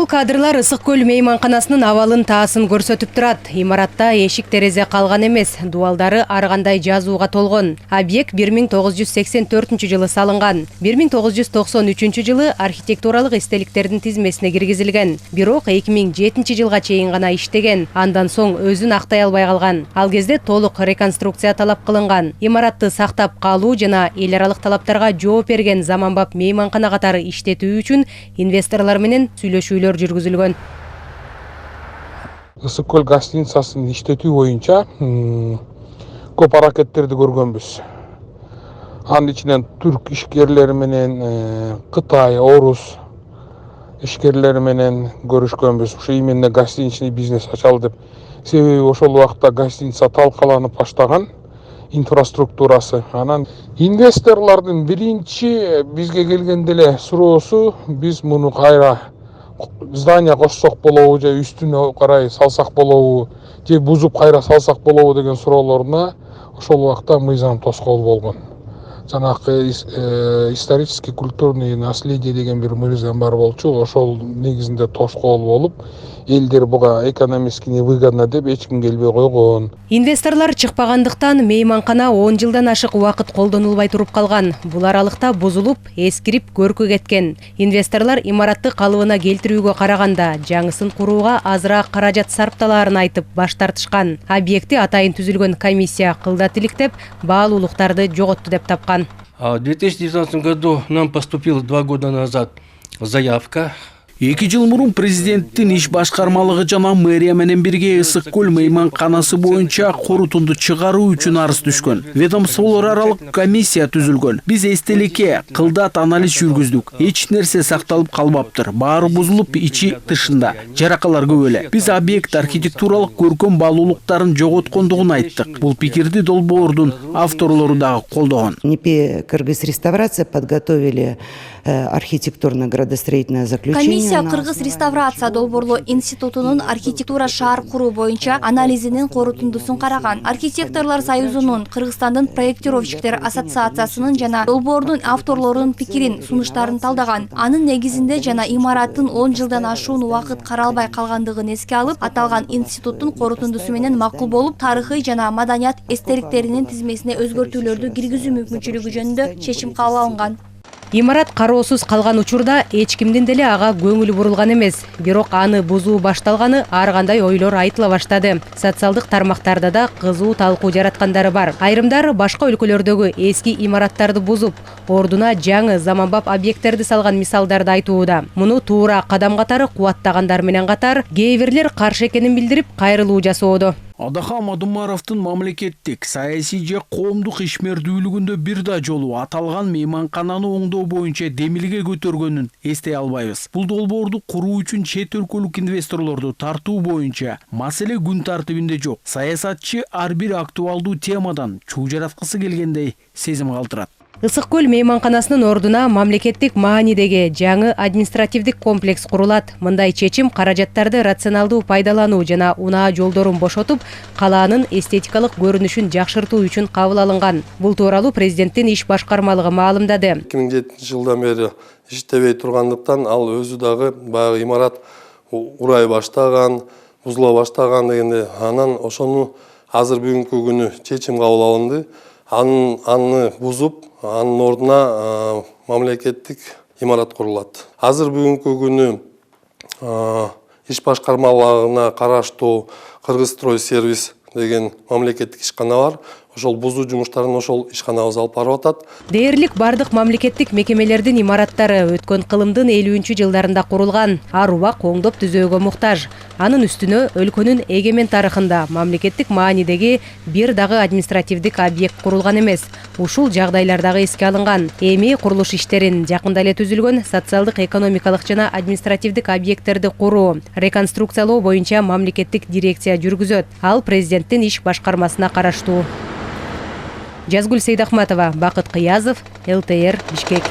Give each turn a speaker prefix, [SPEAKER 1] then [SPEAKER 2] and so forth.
[SPEAKER 1] кадрлар Ысык көл мейманканасынын абалын таасын көрсөтүп турат. Имаратта эшик терезе калган эмес, дуалдары ар кандай жазууга толгон. Объект 1984 жылы салынган. 1993 жылы архитектуралык эстеликтердин тизмесине киргизилген. Бирок 2007 жылга чейин гана иштеген. Андан соң өзүн актай албай калган. Ал кезде толук реконструкция талап кылынган. Имаратты сактап калуу жана эл аралык талаптарга жооп берген заманбап мейманкана катары иштетүү үчүн инвесторлор менен сүйлөшүүлөр жүргүзүлгөн.
[SPEAKER 2] Ысык көл гостиницасын иштетүү боюнча көп аракеттерди көргөнбүз. Анын ичинен түрк ишкерлери менен, Кытай, орус ишкерлери менен көрүшкөнбүз. Ушу именно гостиничный бизнес ачалы деп. Себеби ошол убакта гостиница талкаланып баштаган инфраструктурасы. Анан инвесторлордун биринчи бизге келгенде эле суроосу, биз муну кайра здание кошсок болобу же үстүнө карай салсак болобу же бузуп кайра салсак болобу деген суроолоруна ошол убакта мыйзам тоскоол болгон. Жанакы исторический культурный наследие деген бир мыйзам бар болчу, ошол негизинде тоскоол болуп, элдер буга экономически невыгодно деп эч ким келбей койгон.
[SPEAKER 1] Инвесторлор чыкпагандыктан мейманкана 10 жылдан ашык убакыт колдонулбай туруп калган. Бул аралыкта бузулуп, эскирип, көркү кеткен. Инвесторлор имаратты калыбына келтирүүгө караганда жаңысын курууга азыраак каражат сарпталаарын айтып баш тартышкан. Объекти атайын түзүлгөн комиссия кылдат иликтеп, баалуулуктарды жоготту деп тапкан.
[SPEAKER 3] В 2019 году нам поступила 2 года назад заявка.
[SPEAKER 4] 2 жыл мурун президенттин иш башкармалыгы жана мэрия менен бирге Ысык көл мейманканасы боюнча корутунду чыгаруу үчүн арыз түшкөн. Ведомстволор аралык комиссия түзүлгөн. Биз эстеликке кылдат анализ жүргүздүк. Эч нерсе сакталып калбаптыр. Баары бузулуп, ичи тышында. Жаракалар көп эле. Биз объект архитектуралык көркөм баалуулуктарын жоготкондугун айттык. Бул пикирди долбоордун авторлору дагы колдогон.
[SPEAKER 5] НИП Кыргыз-реставрация подготовили архитектурно-градостроительное заключение.
[SPEAKER 6] Комиссия Кыргыз реставрация долбоорлоо институтунун архитектура шаар куруу боюнча анализинин корутундусун караган. Архитекторлор союзунун, Кыргызстандын проектировщиктер ассоциациясынын жана долбоордун авторлорунун пикирин, сунуштарын талдаган. Анын негизинде жана имараттын 10 жылдан ашуун убакыт каралбай калгандыгын эске алып, аталган институттун корутундусу менен макул болуп, тарыхый жана маданият эстеликтеринин тизмесине өзгөртүүлөрдү киргизүү мүмкүнчүлүгү жөнүндө чечим кабыл алынган.
[SPEAKER 1] Имарат кароосуз калган учурда эч кимдин деле ага көңүлү бурулган эмес. Бирок аны бузуу башталганы ар кандай ойлор айтыла баштады. Социалдык тармактарда да кызуу талкуу жараткандары бар. Айрымдары башка өлкөлөрдөгү эски имараттарды бузуп, ордуна жаңы заманбап объекттерди салган мисалдарды айтууда. Муну туура кадам катары кубаттагандар менен катар, кээ бирлер каршы экенин билдирип, кайрылуу жасоодо.
[SPEAKER 4] Адахам Адумаровдун мамлекеттик, саясий же коомдук ишмердүүлүгүндө бир да жолу аталган мейманкананы оңдоо боюнча демилге көтөргөнүн эстей албайбыз. Бул долбоорду куруу үчүн чет өлкөлүк инвесторлорду тартуу боюнча маселе күн тартибинде жок. Саясатчы ар бир актуалдуу темадан чуу жараткысы келгендей сезим калтырат.
[SPEAKER 1] Ысык көл мейманканасынын ордуна мамлекеттик маанидеги жаңы административдик комплекс курулат. Мындай чечим каражаттарды рационалдуу пайдалануу жана унаа жолдорун бошотуп, калаанын эстетикалык көрүнүшүн жакшыртуу үчүн кабыл алынган. Бул тууралуу президенттин иш башкармалыгы маалымдады.
[SPEAKER 7] 2007 жылдан бери иштебей тургандыктан ал өзү дагы баягы имарат урай баштаган, бузула баштаган дегенде, анан ошону азыр бүгүнкү күнү чечим кабыл алынды. Аны бузуп, анын ордуна мамлекеттик имарат курулат. Азыр бүгүнкү күнү иш башкармалыгына караштуу Кыргызстройсервис деген мамлекеттик ишкана бар. Ошол бузуу жумуштарын ошол ишканабыз алып барып атат.
[SPEAKER 1] Дээрлик бардык мамлекеттик мекемелердин имараттары өткөн кылымдын 50-чү жылдарында курулган. Ар убак оңдоп түзөөгө муктаж. Анын үстүнө өлкөнүн эгемен тарыхында мамлекеттик маанидеги бир дагы административдик объект курулган эмес. Ушул жагдайлар дагы эске алынган. Эми курулуш иштерин жакында эле түзүлгөн социалдык, экономикалык жана административдик объекттерди куруу, реконструкциялоо боюнча мамлекеттик дирекция жүргүзөт. Ал президенттин иш башкармасына караштуу. Жазгүл Сейдахматова, Бакыт Кыязов, ЛТР, Бишкек.